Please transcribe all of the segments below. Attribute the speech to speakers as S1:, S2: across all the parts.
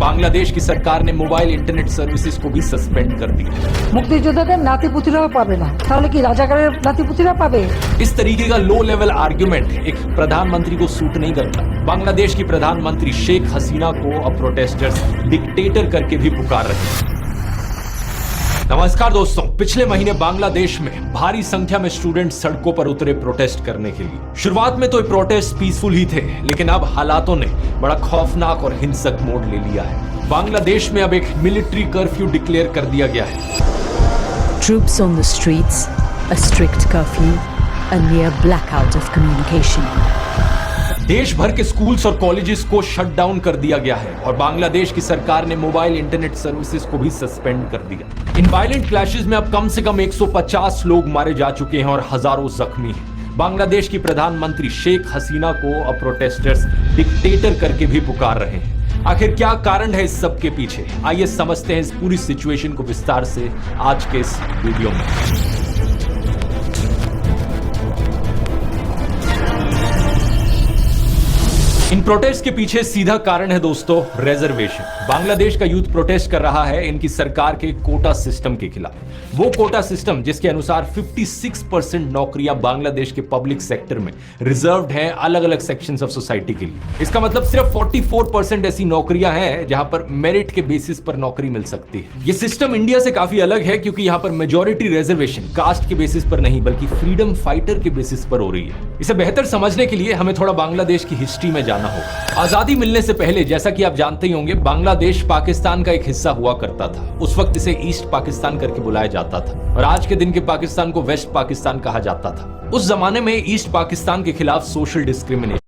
S1: बांग्लादेश की सरकार ने मोबाइल इंटरनेट सर्विसेज को भी सस्पेंड कर दिया।
S2: মুক্তিযোদ্ধাদের নাতিপুতিরাও পাবে না, তাহলে কি রাজাকারের নাতিপুতিরা পাবে?
S1: इस तरीके का लो लेवल आर्ग्यूमेंट एक प्रधानमंत्री को सूट नहीं करता। बांग्लादेश की प्रधानमंत्री शेख हसीना को अब प्रोटेस्टर्स डिक्टेटर करके भी पुकार रहे हैं। नमस्कार दोस्तों, पिछले महीने बांग्लादेश में भारी संख्या में स्टूडेंट सड़कों पर उतरे प्रोटेस्ट करने के लिए। शुरुआत में तो ये प्रोटेस्ट पीसफुल ही थे, लेकिन अब हालातों ने बड़ा खौफनाक और हिंसक मोड़ ले लिया है। बांग्लादेश में अब एक मिलिट्री कर्फ्यू डिक्लेयर कर दिया गया है।
S3: Troops on the streets, a strict curfew, a near blackout of communication.
S1: देश भर के स्कूल्स और कॉलेजेस को शट डाउन कर दिया गया है और बांग्लादेश की सरकार ने मोबाइल इंटरनेट सर्विसेज को भी सस्पेंड कर दिया। इन वायलेंट क्लैशेस में अब कम से कम 150 लोग मारे जा चुके हैं और हजारों जख्मी हैं। बांग्लादेश की प्रधानमंत्री शेख हसीना को अब प्रोटेस्टर्स डिक्टेटर करके भी पुकार रहे हैं। आखिर क्या कारण है इस सब के पीछे? आइए समझते हैं इस पूरी सिचुएशन को विस्तार से आज के इस वीडियो में। इन प्रोटेस्ट के पीछे सीधा कारण है दोस्तों रिजर्वेशन। बांग्लादेश का यूथ प्रोटेस्ट कर रहा है इनकी सरकार के कोटा सिस्टम के खिलाफ। वो कोटा सिस्टम जिसके अनुसार 56% नौकरियां बांग्लादेश के पब्लिक सेक्टर में रिजर्व्ड हैं अलग अलग सेक्शंस ऑफ सोसाइटी के लिए। इसका मतलब सिर्फ 44% ऐसी नौकरियां हैं जहां पर मेरिट के बेसिस पर नौकरी मिल सकती है। ये सिस्टम इंडिया से काफी अलग है क्योंकि यहां पर मेजॉरिटी रिजर्वेशन कास्ट के बेसिस पर नहीं बल्कि फ्रीडम फाइटर के बेसिस पर हो रही है। इसे बेहतर समझने के लिए हमें थोड़ा बांग्लादेश की हिस्ट्री में जाना होगा। आजादी मिलने से पहले जैसा कि आप जानते ही होंगे, बांग्लादेश पाकिस्तान का एक हिस्सा हुआ करता था। उस वक्त इसे ईस्ट पाकिस्तान करके बुलाया जाता था और आज के दिन के पाकिस्तान को वेस्ट पाकिस्तान कहा जाता था। उस जमाने में ईस्ट पाकिस्तान के खिलाफ सोशल डिस्क्रिमिनेशन।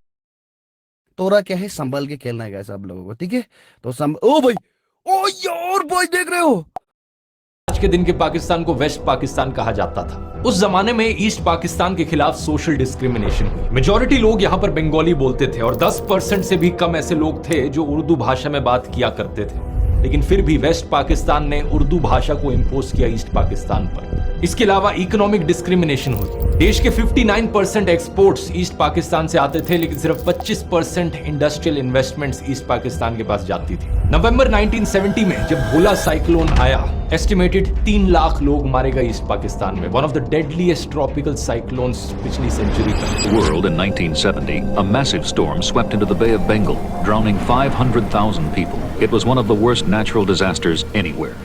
S4: तोरा क्या है, संभल के खेलना है सब लोगों को, ठीक है? तो ओ भाई, ओ यार भाई देख रहे हो,
S1: आज के दिन के पाकिस्तान को वेस्ट पाकिस्तान कहा जाता था। उस जमाने में ईस्ट पाकिस्तान के खिलाफ सोशल डिस्क्रिमिनेशन हुई। मेजॉरिटी लोग यहाँ पर बंगाली बोलते थे और 10% से भी कम ऐसे लोग थे जो उर्दू भाषा में बात किया करते थे। लेकिन फिर भी वेस्ट पाकिस्तान ने उर्दू भाषा को इंपोज किया ईस्ट पाकिस्तान पर। इसके अलावा इकोनॉमिक डिस्क्रिमिनेशन हुई। देश के 59% एक्सपोर्ट्स ईस्ट पाकिस्तान से आते थे, लेकिन सिर्फ 25% इंडस्ट्रियल इन्वेस्टमेंट्स ईस्ट पाकिस्तान के पास जाती थी। नवंबर 1970 में जब भोला साइक्लोन आया, एस्टिमेटेड 3 लाख लोग मारे गए ईस्ट पाकिस्तान में। One of the deadliest tropical cyclones पिछली सेंचुरी का।
S5: World in 1970, a massive storm swept into the Bay of Bengal, drowning 500,000 people. It was one of the worst natural disasters anywhere.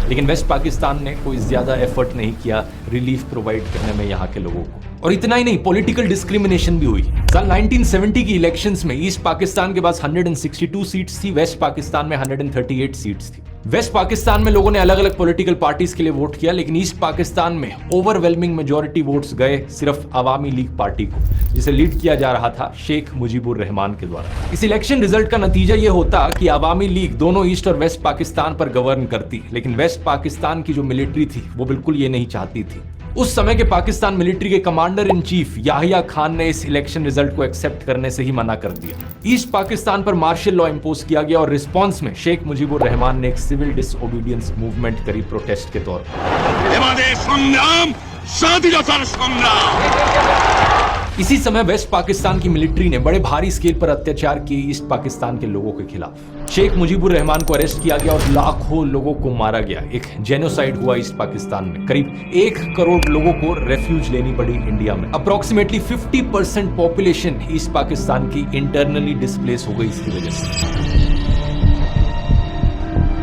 S1: लेकिन waste Pakistan ने कोई ज्यादा effort नहीं किया relief provide करने में यहाँ के लोगों को। और इतना ही नहीं, पॉलिटिकल डिस्क्रिमिनेशन भी हुई। साल 1970 की इलेक्शंस में ईस्ट पाकिस्तान के पास 162 सीट्स थी, वेस्ट पाकिस्तान में 138 सीट्स थी। वेस्ट पाकिस्तान में लोगों ने अलग अलग पॉलिटिकल पार्टीज के लिए वोट किया, लेकिन ईस्ट पाकिस्तान में ओवरवेलमिंग मेजॉरिटी वोट्स गए सिर्फ अवामी लीग पार्टी को, जिसे लीड किया जा रहा था शेख मुजीबुर रहमान के द्वारा। इस इलेक्शन रिजल्ट का नतीजा यह होता कि अवामी लीग दोनों ईस्ट और वेस्ट पाकिस्तान पर गवर्न करती, लेकिन वेस्ट पाकिस्तान की जो मिलिट्री थी वो बिल्कुल ये नहीं चाहती थी। उस समय के पाकिस्तान मिलिट्री के commander in chief Yahya Khan ने इस इलेक्शन रिजल्ट को एक्सेप्ट करने से ही मना कर दिया। ईस्ट पाकिस्तान पर मार्शल लॉ इंपोज किया गया और रिस्पांस में शेख मुजीबुर रहमान ने एक सिविल डिसओबीडियंस मूवमेंट करी प्रोटेस्ट के तौर पर। इसी समय वेस्ट पाकिस्तान की मिलिट्री ने बड़े भारी स्केल पर अत्याचार किए ईस्ट पाकिस्तान के लोगों के खिलाफ। शेख मुजीबुर रहमान को अरेस्ट किया गया और लाखों लोगों को मारा गया। एक जेनोसाइड हुआ ईस्ट पाकिस्तान में। करीब 1 करोड़ लोगों को रेफ्यूज लेनी पड़ी इंडिया में। अप्रोक्सीमेटली 50% पॉपुलेशन ईस्ट पाकिस्तान की इंटरनली डिस्प्लेस हो गई इसकी वजह से।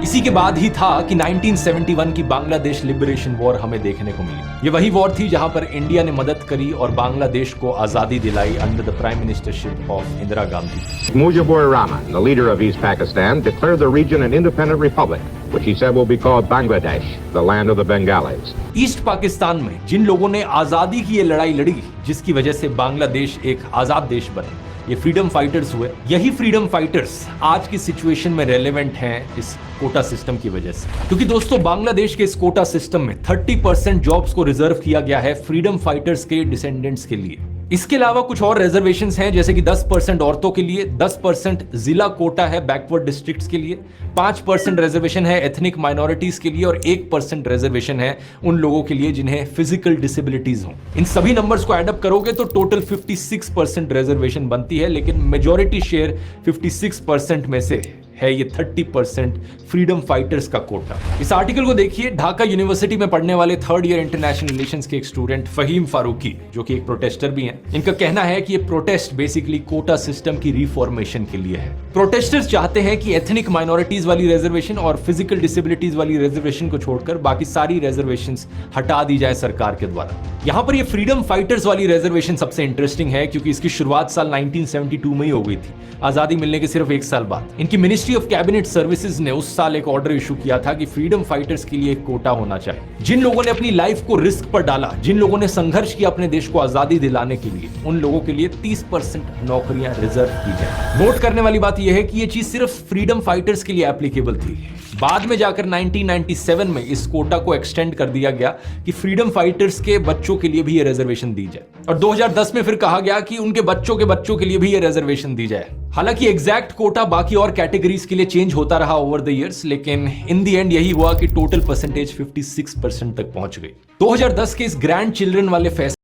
S1: इसी के बाद ही था कि 1971 की बांग्लादेश लिबरेशन वॉर हमें देखने को मिली। ये वही वॉर थी जहां पर इंडिया ने मदद करी और बांग्लादेश को आजादी दिलाई under the prime ministership of Indira Gandhi.
S6: Mujibur Rahman, the leader of East Pakistan, declared the region an independent republic, which he said will be called Bangladesh, the land of the Bengalis.
S1: East Pakistan में जिन लोगों ने आजादी की ये लड़ाई लड़ी, जिसकी वजह से बांग्लादेश एक आजाद देश बना, ये फ्रीडम फाइटर्स हुए। यही फ्रीडम फाइटर्स आज की सिचुएशन में रेलेवेंट हैं इस कोटा सिस्टम की वजह से, क्योंकि दोस्तों बांग्लादेश के इस कोटा सिस्टम में 30% जॉब्स को रिजर्व किया गया है फ्रीडम फाइटर्स के डिसेंडेंट्स के लिए। इसके अलावा कुछ और रिजर्वेशंस हैं, जैसे कि 10% औरतों के लिए, 10% जिला कोटा है बैकवर्ड डिस्ट्रिक्ट्स के लिए, 5% रिजर्वेशन है एथनिक माइनॉरिटीज के लिए और 1% रिजर्वेशन है उन लोगों के लिए जिन्हें फिजिकल डिसेबिलिटीज हो। इन सभी नंबर्स को एड अप करोगे तो टोटल 56% रिजर्वेशन बनती है, लेकिन मेजॉरिटी शेयर 56% में से है ये 30% फ्रीडम फाइटर्स का कोटा। इस आर्टिकल को देखिए, ढाका यूनिवर्सिटी में पढ़ने वाले 3rd ईयर इंटरनेशनल रिलेशंस के एक स्टूडेंट फहीम फारूकी, जो कि एक प्रोटेस्टर भी हैं, इनका कहना है कि ये प्रोटेस्ट बेसिकली कोटा सिस्टम की रिफॉर्मेशन के लिए है। प्रोटेस्टर्स चाहते हैं कि एथनिक माइनॉरिटीज वाली रिजर्वेशन और फिजिकल डिसेबिलिटीज वाली रिजर्वेशन को छोड़कर बाकी सारी रिजर्वेशंस हटा दी जाए सरकार के द्वारा। यहां पर ये फ्रीडम फाइटर्स वाली रिजर्वेशन सबसे इंटरेस्टिंग है क्योंकि इसकी शुरुआत साल 1972 में ही हो गई थी, आजादी मिलने के सिर्फ 1 साल बाद। इनकी मिनिस्ट्री ऑफ कैबिनेट सर्विसेज ने उस साल एक ऑर्डर इशू किया था कि फ्रीडम फाइटर्स के लिए एक कोटा होना चाहिए। जिन लोगों ने अपनी लाइफ को रिस्क पर डाला, जिन लोगों ने संघर्ष किया अपने देश को आजादी दिलाने के लिए, उन लोगों के लिए 30% नौकरियां रिजर्व की जाए। नोट करने वाली बात यह है कि यह चीज सिर्फ फ्रीडम फाइटर्स के लिए एप्लीकेबल थी। बाद में जाकर 1997 में इस कोटा को एक्सटेंड कर दिया गया कि फ्रीडम फाइटर्स के बच्चों के लिए भी ये रिजर्वेशन दी जाए, और 2010 में फिर कहा गया कि उनके बच्चों के बच्चों के लिए भी ये रिजर्वेशन दी जाए। हालांकि एग्जैक्ट कोटा बाकी और कैटेगरीज के लिए चेंज होता रहा ओवर द इयर्स, लेकिन इन द एंड यही हुआ कि टोटल परसेंटेज 56% तक पहुंच गई। 2010 के इस ग्रैंड चिल्ड्रन वाले फैसले